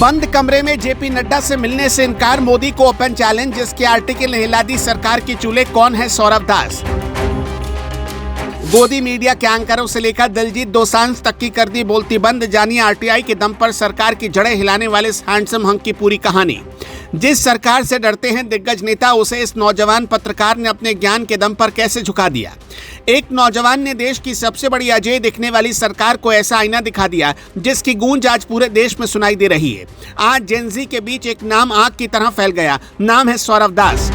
बंद कमरे में जेपी नड्डा से मिलने से इनकार, मोदी को ओपन चैलेंज। जिसके आर्टिकल ने हिला दी सरकार की चूल्हे, कौन है सौरभ दास। गोदी मीडिया के एंकरों से लेकर दिलजीत दोसांझ तक की कर दी बोलती बंद। जानिए आरटीआई के दम पर सरकार की जड़ें हिलाने वाले इस हैंडसम हंक की पूरी कहानी। जिस सरकार से डरते हैं दिग्गज नेता, उसे इस नौजवान पत्रकार ने अपने ज्ञान के दम पर कैसे झुका दिया। एक नौजवान ने देश की सबसे बड़ी अजय दिखने वाली सरकार को ऐसा आईना दिखा दिया जिसकी गूंज आज पूरे देश में सुनाई दे रही है। आज जेनजी के बीच एक नाम आग की तरह फैल गया, नाम है सौरभ दास।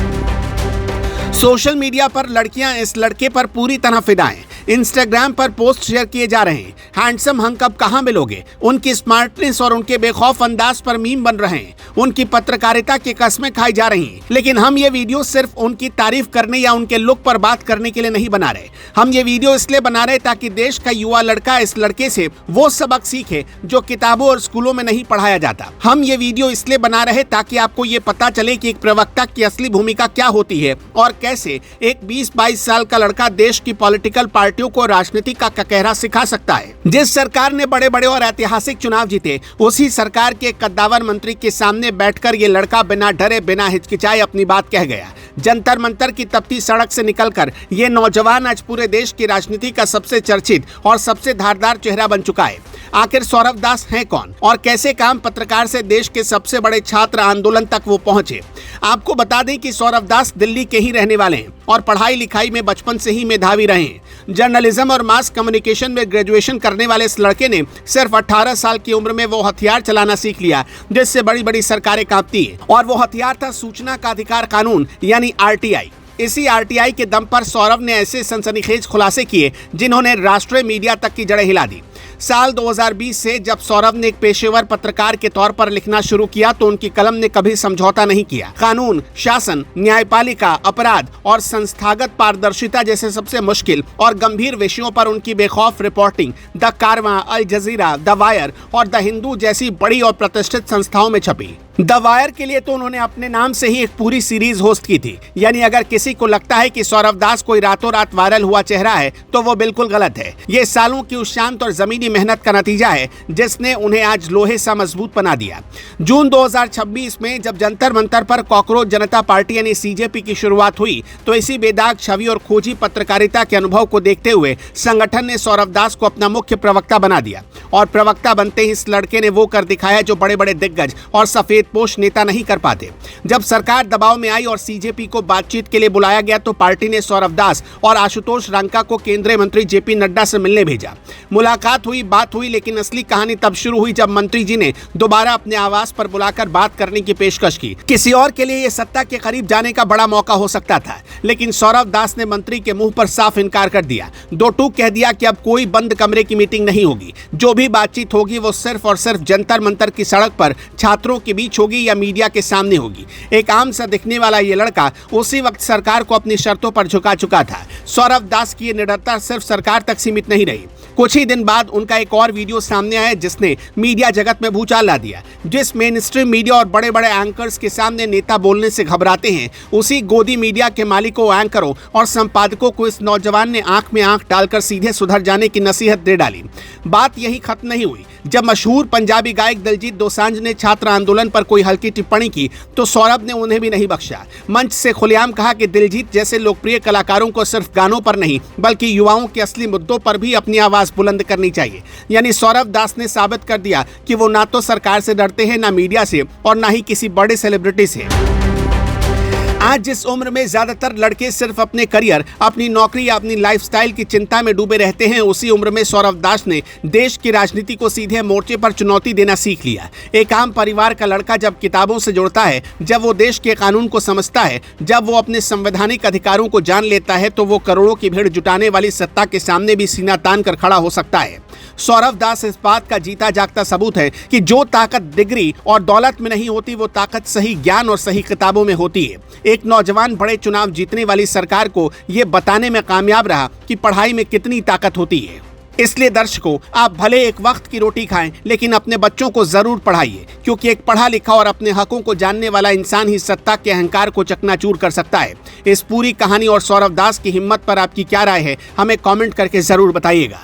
सोशल मीडिया पर लड़कियां इस लड़के पर पूरी तरह फिदा हैं। इंस्टाग्राम पर पोस्ट शेयर किए जा रहे हैं। हैंडसम हंक अब कहां मिलोगे। उनकी स्मार्टनेस और उनके बेखौफ अंदाज पर मीम बन रहे हैं। उनकी पत्रकारिता की कस्में खाई जा रही हैं। लेकिन हम ये वीडियो सिर्फ उनकी तारीफ करने या उनके लुक पर बात करने के लिए नहीं बना रहे। हम ये वीडियो इसलिए बना रहे ताकि देश का युवा लड़का इस लड़के से वो सबक सीखे जो किताबों और स्कूलों में नहीं पढ़ाया जाता। हम ये वीडियो इसलिए बना रहे ताकि आपको ये पता चले कि एक प्रवक्ता की असली भूमिका क्या होती है और कैसे एक 20-22 साल का लड़का देश की पॉलिटिकल पार्टियों को राजनीति का ककहरा सिखा सकता है। जिस सरकार ने बड़े बड़े और ऐतिहासिक चुनाव जीते, उसी सरकार के कद्दावर मंत्री के सामने बैठकर ये लड़का बिना डरे बिना हिचकिचाए अपनी बात कह गया। जंतर मंतर की तपती सड़क से निकलकर ये नौजवान आज पूरे देश की राजनीति का सबसे चर्चित और सबसे धारदार चेहरा बन चुका है। आखिर सौरभ दास हैं कौन और कैसे काम पत्रकार से देश के सबसे बड़े छात्र आंदोलन तक वो पहुंचे। आपको बता दें कि सौरभ दास दिल्ली के ही रहने वाले हैं और पढ़ाई लिखाई में बचपन से ही मेधावी रहे हैं। जर्नलिज्म और मास कम्युनिकेशन में ग्रेजुएशन करने वाले इस लड़के ने सिर्फ 18 साल की उम्र में वो हथियार चलाना सीख लिया जिससे बड़ी बड़ी सरकारें कांपती हैं, और वो हथियार था सूचना का अधिकार कानून यानी आरटीआई। इसी आरटीआई के दम पर सौरभ ने ऐसे सनसनीखेज खुलासे किए जिन्होंने राष्ट्रीय मीडिया तक की जड़ें हिला दी। साल 2020 से जब सौरभ ने एक पेशेवर पत्रकार के तौर पर लिखना शुरू किया तो उनकी कलम ने कभी समझौता नहीं किया। कानून, शासन, न्यायपालिका, अपराध और संस्थागत पारदर्शिता जैसे सबसे मुश्किल और गंभीर विषयों पर उनकी बेखौफ reporting the Karwaan, Al Jazeera, the wire और द हिंदू जैसी बड़ी और प्रतिष्ठित संस्थाओं में छपी। द वायर के लिए तो उन्होंने अपने नाम से ही एक पूरी सीरीज होस्ट की थी। यानी अगर किसी को लगता है कि सौरभ दास कोई रातों रात वायरल हुआ चेहरा है तो वो बिल्कुल गलत है। ये सालों की उस शांत और जमीनी मेहनत का नतीजा है जिसने उन्हें आज लोहे सा मजबूत बना दिया। जून 2026 में जब जंतर मंतर पर कॉकरोच जनता पार्टी यानी सीजेपी की शुरुआत हुई तो इसी बेदाग छवि और खोजी पत्रकारिता के अनुभव को देखते हुए संगठन ने सौरभ दास को अपना मुख्य प्रवक्ता बना दिया। और प्रवक्ता बनते ही इस लड़के ने वो कर दिखाया जो बड़े बड़े दिग्गज और सफेद पोश नेता नहीं कर पाते। जब सरकार दबाव में आई और सीजेपी को बातचीत के लिए बुलाया गया तो पार्टी ने सौरभ दास और आशुतोष रंका को केंद्रीय मंत्री जेपी नड्डा से मिलने भेजा। मुलाकात हुई, बात हुई, लेकिन असली कहानी तब शुरू हुई जब मंत्री जी ने दोबारा अपने आवास पर बुलाकर बात करने की पेशकश की। किसी और के लिए यह सत्ता के करीब जाने का बड़ा मौका हो सकता था, लेकिन सौरभ दास ने मंत्री के मुंह पर साफ इनकार कर दिया। दो टूक कह दिया कि अब कोई बंद कमरे की मीटिंग नहीं होगी। जो भी बातचीत होगी वो सिर्फ और सिर्फ जंतर मंतर की सड़क पर छात्रों के बीच होगी या मीडिया के सामने होगी। एक आम सा दिखने वाला ये लड़का उसी वक्त सरकार को अपनी शर्तों पर झुका चुका था। सौरभ दास की ये निडरता सिर्फ सरकार तक सीमित नहीं रही। कुछ ही दिन बाद उनका एक और वीडियो सामने आया जिसने मीडिया जगत में भूचाल ला दिया। जिस मेन स्ट्रीम मीडिया और बड़े बड़े एंकर्स के सामने नेता बोलने से घबराते हैं, उसी गोदी मीडिया के मालिकों, एंकरों और संपादकों को इस नौजवान ने आंख में आंख डालकर सीधे सुधर जाने की नसीहत दे डाली। बात यही खत्म नहीं हुई। जब मशहूर पंजाबी गायक दिलजीत दोसांझ ने छात्र आंदोलन पर कोई हल्की टिप्पणी की तो सौरभ ने उन्हें भी नहीं बख्शा। मंच से खुलेआम कहा कि दिलजीत जैसे लोकप्रिय कलाकारों को सिर्फ गानों पर नहीं बल्कि युवाओं के असली मुद्दों पर भी अपनी आवाज बुलंद करनी चाहिए। यानी सौरभ दास ने साबित कर दिया कि वो ना तो सरकार से डरते हैं, ना मीडिया से और ना ही किसी बड़े सेलिब्रिटी से। आज जिस उम्र में ज्यादातर लड़के सिर्फ अपने करियर, अपनी नौकरी या अपनी लाइफस्टाइल की चिंता में डूबे रहते हैं, उसी उम्र में सौरभ दास ने देश की राजनीति को सीधे मोर्चे पर चुनौती देना सीख लिया। एक आम परिवार का लड़का जब किताबों से जुड़ता है, जब वो देश के कानून को समझता है, जब वो अपने संवैधानिक अधिकारों को जान लेता है तो वो करोड़ों की भीड़ जुटाने वाली सत्ता के सामने भी सीना तान कर खड़ा हो सकता है। सौरभ दास इस बात का जीता जागता सबूत है कि जो ताकत डिग्री और दौलत में नहीं होती वो ताकत सही ज्ञान और सही किताबों में होती है। एक नौजवान बड़े चुनाव जीतने वाली सरकार को ये बताने में कामयाब रहा कि पढ़ाई में कितनी ताकत होती है। इसलिए दर्शकों, आप भले एक वक्त की रोटी खाएं लेकिन अपने बच्चों को जरूर पढ़ाइए, क्योंकि एक पढ़ा लिखा और अपने हकों को जानने वाला इंसान ही सत्ता के अहंकार को चकनाचूर कर सकता है। इस पूरी कहानी और सौरभ दास की हिम्मत पर आपकी क्या राय है, हमें कमेंट करके जरूर बताइएगा।